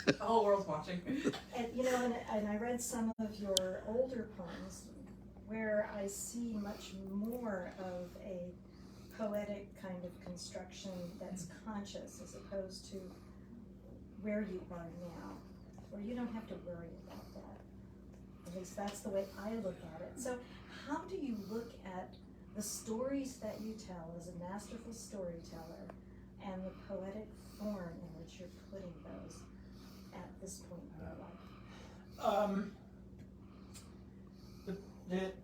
The whole world's watching. And, and I read some of your older poems where I see much more of a poetic kind of construction that's conscious as opposed to where you are now, where you don't have to worry about that. At least that's the way I look at it. So how do you look at the stories that you tell as a masterful storyteller and the poetic form in which you're putting those at this point in your life?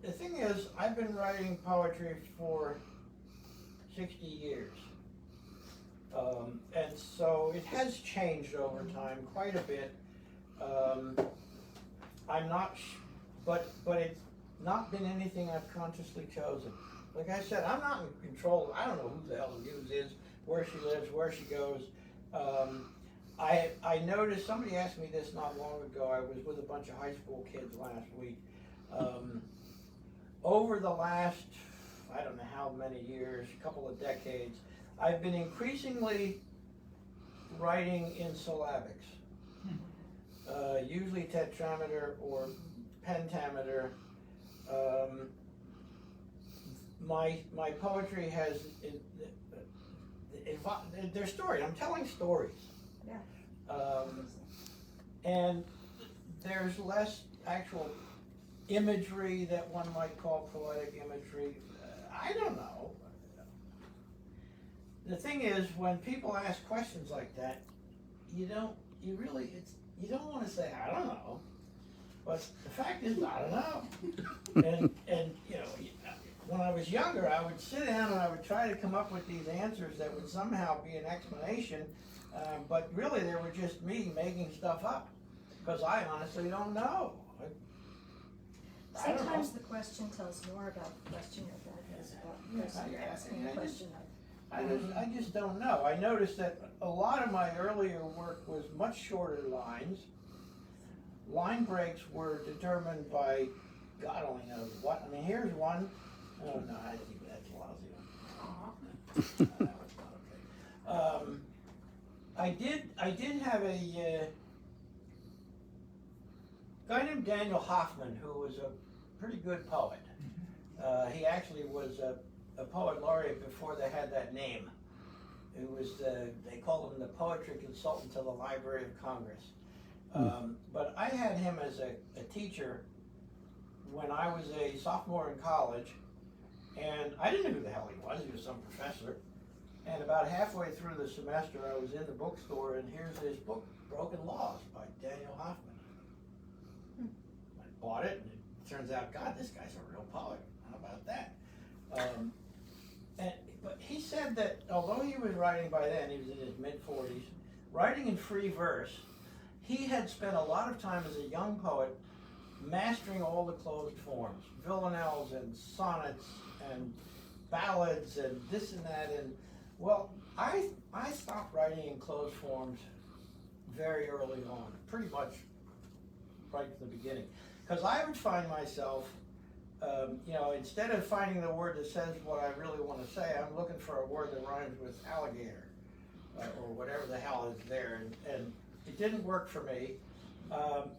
The thing is, I've been writing poetry for 60 years. And so it has changed over time quite a bit. I'm not, but it's not been anything I've consciously chosen. Like I said, I'm not in control. I don't know who the hell the muse is, where she lives, where she goes. I noticed, somebody asked me this not long ago. I was with a bunch of high school kids last week. Over the last, I don't know how many years, a couple of decades, I've been increasingly writing in syllabics, usually tetrameter or pentameter. My poetry has, they're stories. I'm telling stories. Yeah. And there's less actual imagery that one might call poetic imagery. I don't know. The thing is, when people ask questions like that, you don't want to say, I don't know. But the fact is, I don't know. And when I was younger, I would sit down and I would try to come up with these answers that would somehow be an explanation, but really they were just me making stuff up, because I honestly don't know. Sometimes the question tells more about the question you're asking the question of. I just don't know. I noticed that a lot of my earlier work was much shorter lines. Line breaks were determined by God only knows what. I mean, here's one. Oh no, I think that's a lousy one. That was not okay. I did have a guy named Daniel Hoffman, who was a pretty good poet. He actually was a poet laureate before they had that name. It was they called him the poetry consultant to the Library of Congress. But I had him as a teacher when I was a sophomore in college, and I didn't know who the hell he was. He was some professor. And about halfway through the semester, I was in the bookstore, and here's this book, Broken Laws by Daniel Hoffman. I bought it, and it turns out, God, this guy's a real poet. How about that? But he said that although he was writing by then, he was in his mid-40s, writing in free verse, he had spent a lot of time as a young poet mastering all the closed forms, villanelles and sonnets and ballads and this and that. And well, I stopped writing in closed forms very early on, pretty much right from the beginning, because I would find myself, instead of finding the word that says what I really want to say, I'm looking for a word that rhymes with alligator or whatever the hell is there, and it didn't work for me.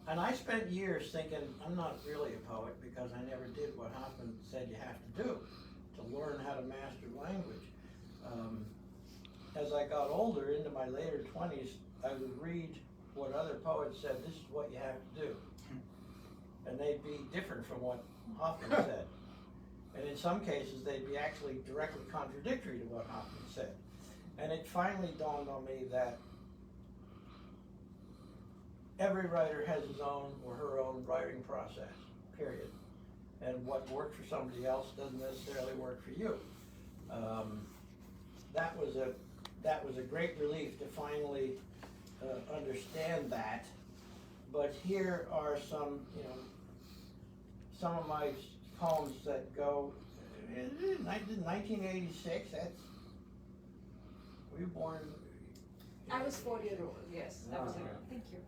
And I spent years thinking I'm not really a poet because I never did what Hoffman said you have to do to learn how to master language. As I got older, into my later 20s, I would read what other poets said, this is what you have to do. And they'd be different from what Hoffman said. And in some cases, they'd be actually directly contradictory to what Hoffman said. And it finally dawned on me that every writer has his own or her own writing process, period. And what worked for somebody else doesn't necessarily work for you. That was a great relief to finally understand that. But here are some of my poems that go in 1986. Were you born? I was 40 years old, yes. That was thank you.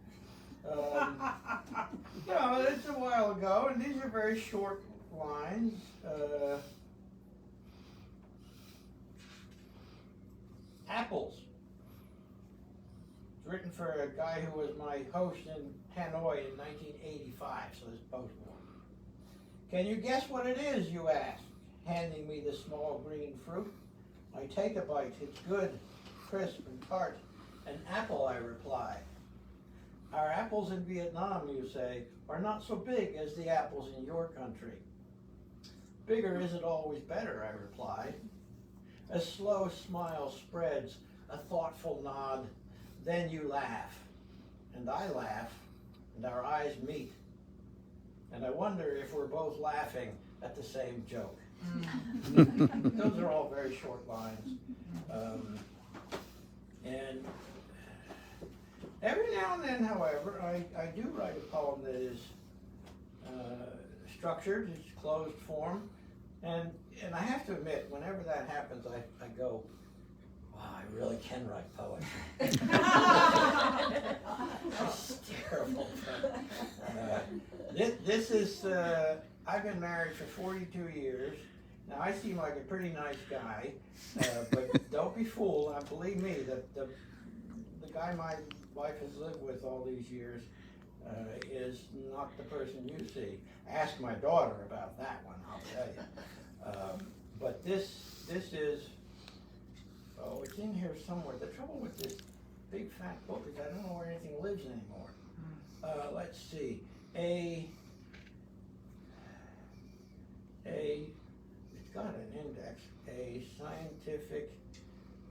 It's a while ago, and these are very short lines. Apples It's written for a guy who was my host in Hanoi in 1985, so it's post-war. Can you guess what it is, you ask, handing me the small green fruit? I take a bite. It's good, crisp and tart. An apple, I reply. Our apples in Vietnam, you say, are not so big as the apples in your country. Bigger isn't always better, I reply. A slow smile spreads, a thoughtful nod. Then you laugh, and I laugh, and our eyes meet. And I wonder if we're both laughing at the same joke. Those are all very short lines. And every now and then, however, I do write a poem that is structured, it's closed form. And I have to admit, whenever that happens, I go, wow, I really can write poetry. It's terrible. This is, I've been married for 42 years. Now, I seem like a pretty nice guy, but don't be fooled. Believe me, the guy my wife has lived with all these years is not the person you see. Ask my daughter about that one, I'll tell you. But this is, oh, it's in here somewhere. The trouble with this big fat book is I don't know where anything lives anymore. Let's see. It's got an index, a scientific,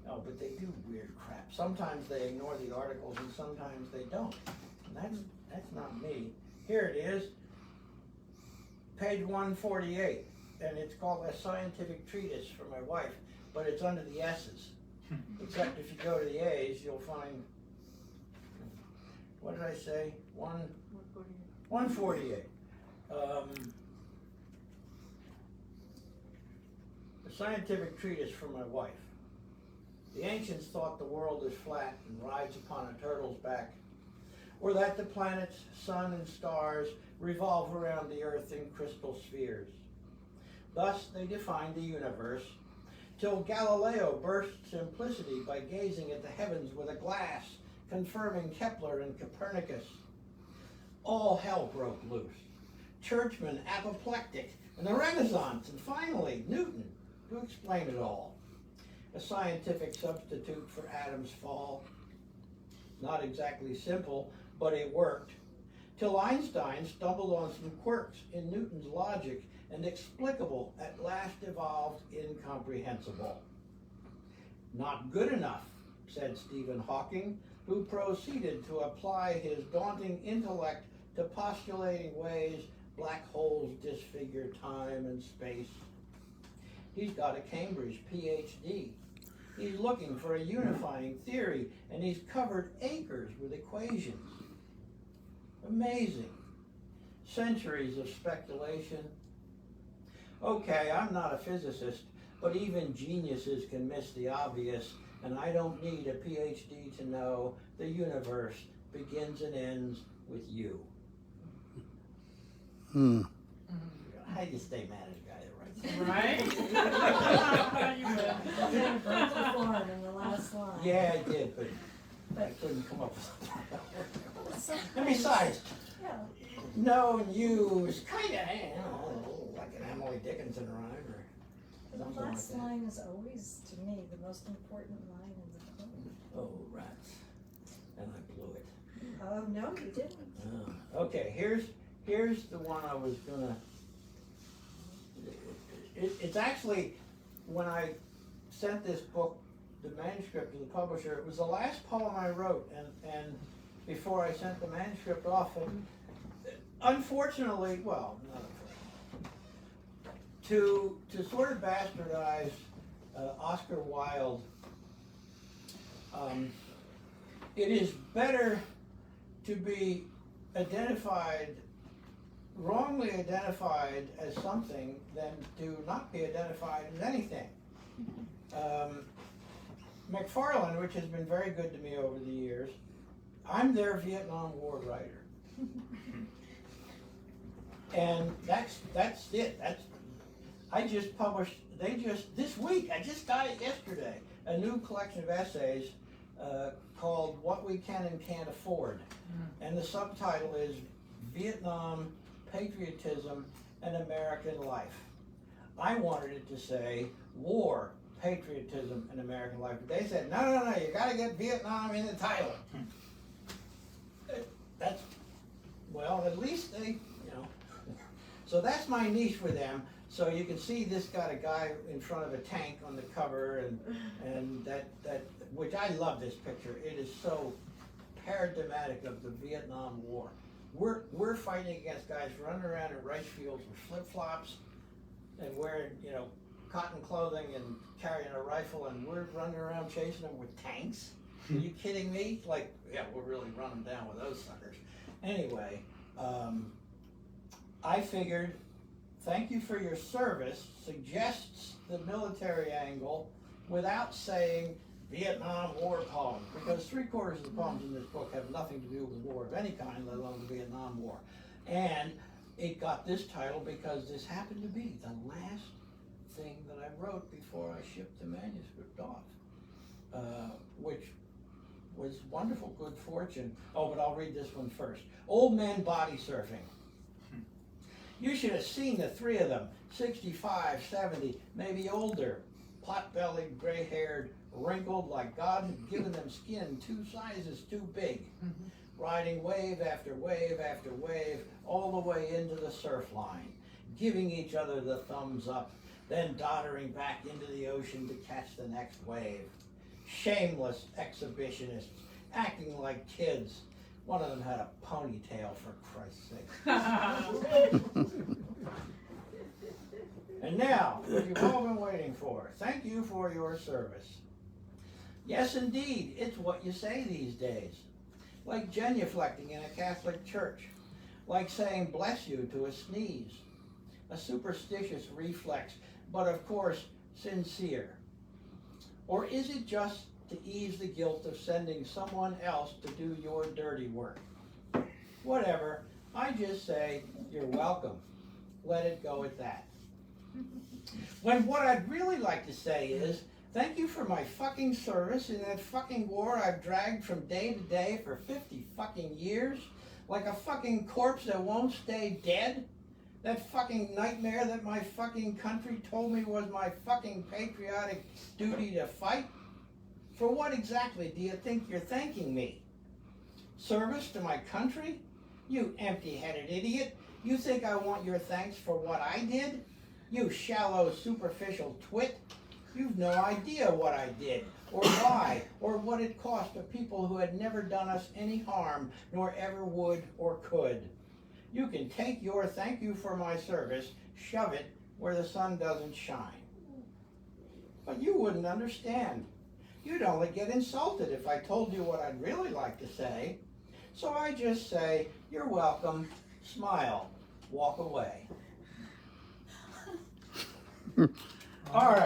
oh, but they do weird crap. Sometimes they ignore the articles and sometimes they don't. And that's not me. Here it is, page 148, and it's called A Scientific Treatise for My Wife, but it's under the S's. Except if you go to the A's, you'll find, what did I say? 148. A scientific treatise for my wife. The ancients thought the world is flat and rides upon a turtle's back, or that the planets, sun, and stars revolve around the earth in crystal spheres. Thus they defined the universe, till Galileo burst simplicity by gazing at the heavens with a glass, confirming Kepler and Copernicus. All hell broke loose. Churchmen apoplectic, and the Renaissance, and finally Newton, to explain it all. A scientific substitute for Adam's fall. Not exactly simple, but it worked. Till Einstein stumbled on some quirks in Newton's logic, and explicable at last evolved incomprehensible. Not good enough, said Stephen Hawking, who proceeded to apply his daunting intellect to postulating ways black holes disfigure time and space. He's got a Cambridge PhD. He's looking for a unifying theory, and he's covered acres with equations. Amazing. Centuries of speculation. Okay, I'm not a physicist, but even geniuses can miss the obvious, and I don't need a PhD to know the universe begins and ends with you. How do you stay mad at a guy that writes Right? You will. Broke the form in the last line. Yeah, I did, but I couldn't come up with something. And Sometimes, besides, yeah, no and you is kind of, you know, like an Emily Dickinson rhyme or the something like last that. line is always, to me, the most important line in the poem. Oh, rats. And I blew it. Oh, no, you didn't. Oh. Okay, here's the one I was gonna, it's actually, when I sent this book, the manuscript to the publisher, it was the last poem I wrote, and before I sent the manuscript off, and unfortunately, well, not unfortunately, to sort of bastardize Oscar Wilde, it is better to be wrongly identified as something than to not be identified as anything. McFarlane, which has been very good to me over the years, I'm their Vietnam War writer. And that's it. I just published, this week, I just got it yesterday, a new collection of essays called What We Can and Can't Afford. And the subtitle is Vietnam, Patriotism, and American Life. I wanted it to say War, Patriotism, and American Life. But they said, no, you gotta get Vietnam in the title. That's, well, at least they, you know. So that's my niche for them. So you can see this got a guy in front of a tank on the cover, and that which I love this picture. It is so paradigmatic of the Vietnam War. We're fighting against guys running around in rice fields with flip-flops and wearing, you know, cotton clothing and carrying a rifle, and we're running around chasing them with tanks. Are you kidding me? Like, yeah, we're really running down with those suckers. Anyway, I figured, thank you for your service suggests the military angle without saying Vietnam War poem, because 3/4 of the poems in this book have nothing to do with war of any kind, let alone the Vietnam War. And it got this title because this happened to be the last thing that I wrote before I shipped the manuscript off, which was wonderful good fortune. Oh, but I'll read this one first. Old men body surfing. You should have seen the three of them, 65, 70, maybe older, pot-bellied, gray-haired, wrinkled like God had given them skin 2 sizes too big, riding wave after wave after wave all the way into the surf line, giving each other the thumbs up, then doddering back into the ocean to catch the next wave. Shameless exhibitionists, acting like kids. One of them had a ponytail, for Christ's sake. And now, what you've all been waiting for. Thank you for your service. Yes, indeed, it's what you say these days. Like genuflecting in a Catholic church. Like saying bless you to a sneeze. A superstitious reflex, but of course, sincere. Or is it just to ease the guilt of sending someone else to do your dirty work? Whatever, I just say, you're welcome. Let it go at that. When what I'd really like to say is, thank you for my fucking service in that fucking war I've dragged from day to day for 50 fucking years, like a fucking corpse that won't stay dead. That fucking nightmare that my fucking country told me was my fucking patriotic duty to fight. For what exactly do you think you're thanking me? Service to my country? You empty-headed idiot. You think I want your thanks for what I did? You shallow, superficial twit. You've no idea what I did, or why, or what it cost of people who had never done us any harm, nor ever would or could. You can take your thank you for my service, shove it where the sun doesn't shine. But you wouldn't understand. You'd only get insulted if I told you what I'd really like to say. So I just say, you're welcome, smile, walk away. All right.